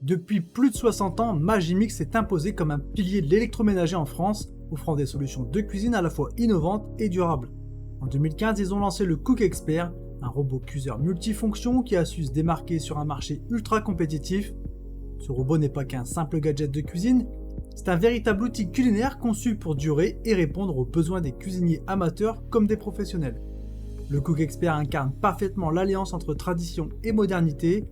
Depuis plus de 60 ans, Magimix s'est imposé comme un pilier de l'électroménager en France, offrant des solutions de cuisine à la fois innovantes et durables. En 2015, ils ont lancé le Cook Expert, un robot cuiseur multifonction qui a su se démarquer sur un marché ultra compétitif. Ce robot n'est pas qu'un simple gadget de cuisine, c'est un véritable outil culinaire conçu pour durer et répondre aux besoins des cuisiniers amateurs comme des professionnels. Le Cook Expert incarne parfaitement l'alliance entre tradition et modernité.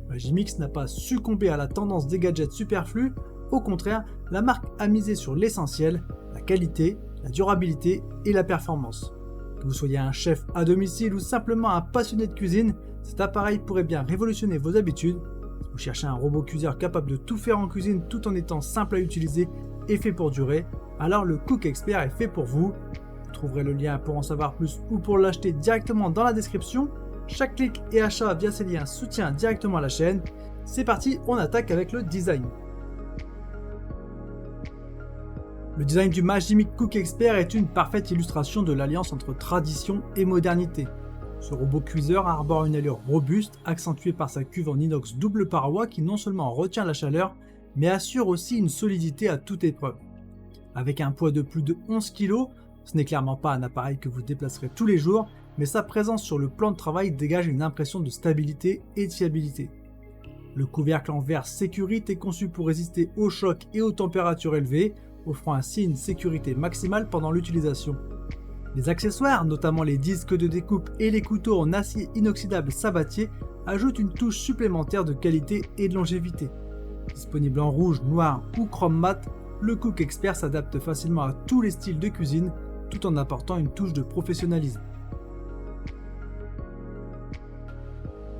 Magimix n'a pas succombé à la tendance des gadgets superflus, au contraire, la marque a misé sur l'essentiel, la qualité, la durabilité et la performance. Que vous soyez un chef à domicile ou simplement un passionné de cuisine, cet appareil pourrait bien révolutionner vos habitudes. Si vous cherchez un robot cuiseur capable de tout faire en cuisine tout en étant simple à utiliser et fait pour durer, alors le Cook Expert est fait pour vous. Vous trouverez le lien pour en savoir plus ou pour l'acheter directement dans la description. Chaque clic et achat via ces liens soutient directement la chaîne. C'est parti, on attaque avec le design. Le design du Magimix Cook Expert est une parfaite illustration de l'alliance entre tradition et modernité. Ce robot cuiseur arbore une allure robuste, accentuée par sa cuve en inox double paroi qui non seulement retient la chaleur, mais assure aussi une solidité à toute épreuve. Avec un poids de plus de 11 kg, ce n'est clairement pas un appareil que vous déplacerez tous les jours, mais sa présence sur le plan de travail dégage une impression de stabilité et de fiabilité. Le couvercle en verre Securite est conçu pour résister aux chocs et aux températures élevées, offrant ainsi une sécurité maximale pendant l'utilisation. Les accessoires, notamment les disques de découpe et les couteaux en acier inoxydable sabatier, ajoutent une touche supplémentaire de qualité et de longévité. Disponible en rouge, noir ou chrome mat, le Cook Expert s'adapte facilement à tous les styles de cuisine, tout en apportant une touche de professionnalisme.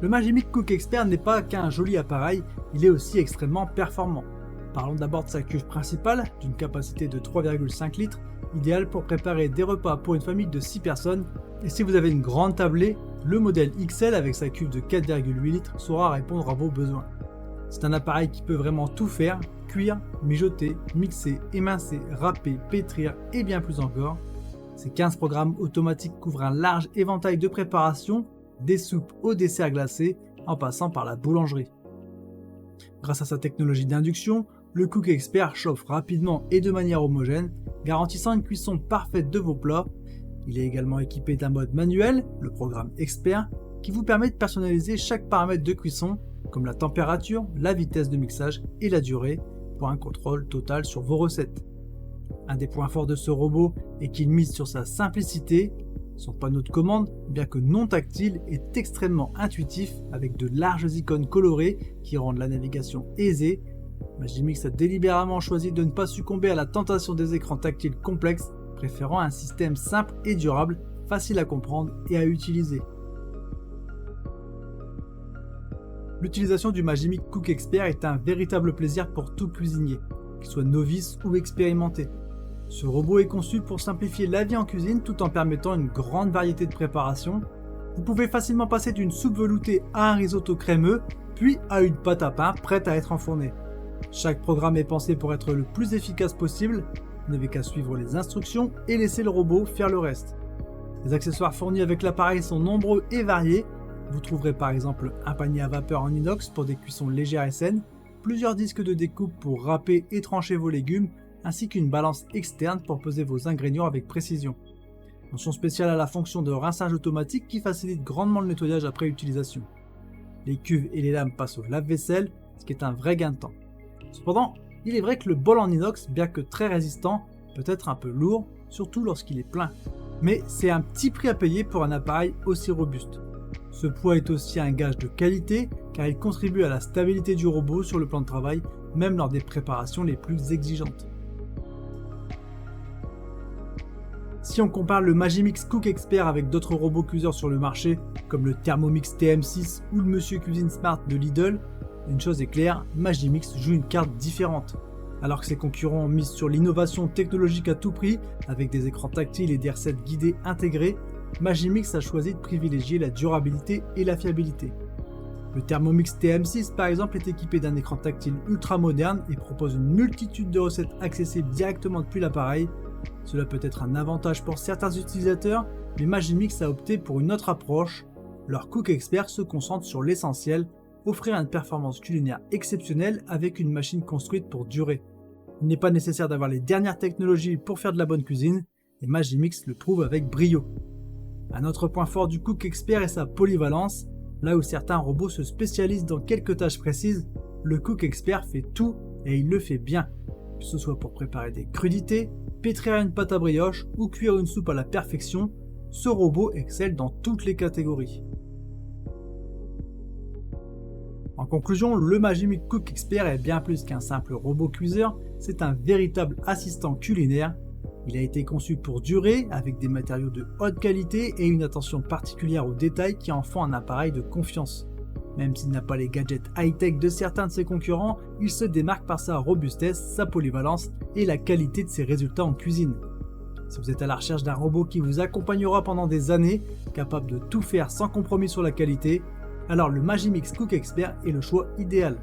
Le Magimix Cook Expert n'est pas qu'un joli appareil, il est aussi extrêmement performant. Parlons d'abord de sa cuve principale, d'une capacité de 3,5 litres, idéale pour préparer des repas pour une famille de 6 personnes. Et si vous avez une grande tablée, le modèle XL avec sa cuve de 4,8 litres saura répondre à vos besoins. C'est un appareil qui peut vraiment tout faire, cuire, mijoter, mixer, émincer, râper, pétrir et bien plus encore. Ces 15 programmes automatiques couvrent un large éventail de préparations, des soupes aux desserts glacés, en passant par la boulangerie. Grâce à sa technologie d'induction, le Cook Expert chauffe rapidement et de manière homogène, garantissant une cuisson parfaite de vos plats. Il est également équipé d'un mode manuel, le programme Expert, qui vous permet de personnaliser chaque paramètre de cuisson, comme la température, la vitesse de mixage et la durée, pour un contrôle total sur vos recettes. Un des points forts de ce robot est qu'il mise sur sa simplicité. Son panneau de commande, bien que non tactile, est extrêmement intuitif avec de larges icônes colorées qui rendent la navigation aisée. Magimix a délibérément choisi de ne pas succomber à la tentation des écrans tactiles complexes, préférant un système simple et durable, facile à comprendre et à utiliser. L'utilisation du Magimix Cook Expert est un véritable plaisir pour tout cuisinier, qu'il soit novice ou expérimenté. Ce robot est conçu pour simplifier la vie en cuisine tout en permettant une grande variété de préparations. Vous pouvez facilement passer d'une soupe veloutée à un risotto crémeux, puis à une pâte à pain prête à être enfournée. Chaque programme est pensé pour être le plus efficace possible, vous n'avez qu'à suivre les instructions et laisser le robot faire le reste. Les accessoires fournis avec l'appareil sont nombreux et variés. Vous trouverez par exemple un panier à vapeur en inox pour des cuissons légères et saines, plusieurs disques de découpe pour râper et trancher vos légumes, ainsi qu'une balance externe pour peser vos ingrédients avec précision. Mention spéciale à la fonction de rinçage automatique qui facilite grandement le nettoyage après utilisation. Les cuves et les lames passent au lave-vaisselle, ce qui est un vrai gain de temps. Cependant, il est vrai que le bol en inox, bien que très résistant, peut être un peu lourd, surtout lorsqu'il est plein. Mais c'est un petit prix à payer pour un appareil aussi robuste. Ce poids est aussi un gage de qualité car il contribue à la stabilité du robot sur le plan de travail, même lors des préparations les plus exigeantes. Si on compare le Magimix Cook Expert avec d'autres robots cuiseurs sur le marché, comme le Thermomix TM6 ou le Monsieur Cuisine Smart de Lidl, une chose est claire, Magimix joue une carte différente. Alors que ses concurrents misent sur l'innovation technologique à tout prix, avec des écrans tactiles et des recettes guidées intégrées, Magimix a choisi de privilégier la durabilité et la fiabilité. Le Thermomix TM6 par exemple est équipé d'un écran tactile ultra moderne et propose une multitude de recettes accessibles directement depuis l'appareil. Cela peut être un avantage pour certains utilisateurs, mais Magimix a opté pour une autre approche. Leur Cook Expert se concentre sur l'essentiel, offrir une performance culinaire exceptionnelle avec une machine construite pour durer. Il n'est pas nécessaire d'avoir les dernières technologies pour faire de la bonne cuisine, et Magimix le prouve avec brio. Un autre point fort du Cook Expert est sa polyvalence. Là où certains robots se spécialisent dans quelques tâches précises, le Cook Expert fait tout et il le fait bien. Que ce soit pour préparer des crudités, pétrir une pâte à brioche ou cuire une soupe à la perfection, ce robot excelle dans toutes les catégories. En conclusion, le Magimix Cook Expert est bien plus qu'un simple robot cuiseur, c'est un véritable assistant culinaire. Il a été conçu pour durer, avec des matériaux de haute qualité et une attention particulière aux détails qui en font un appareil de confiance. Même s'il n'a pas les gadgets high-tech de certains de ses concurrents, il se démarque par sa robustesse, sa polyvalence et la qualité de ses résultats en cuisine. Si vous êtes à la recherche d'un robot qui vous accompagnera pendant des années, capable de tout faire sans compromis sur la qualité, alors le Magimix Cook Expert est le choix idéal.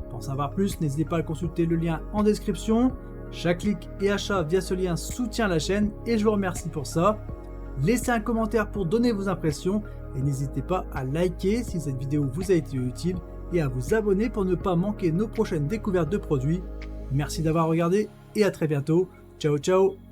Pour en savoir plus, n'hésitez pas à consulter le lien en description. Chaque clic et achat via ce lien soutient la chaîne et je vous remercie pour ça. Laissez un commentaire pour donner vos impressions et n'hésitez pas à liker si cette vidéo vous a été utile et à vous abonner pour ne pas manquer nos prochaines découvertes de produits. Merci d'avoir regardé et à très bientôt. Ciao ciao.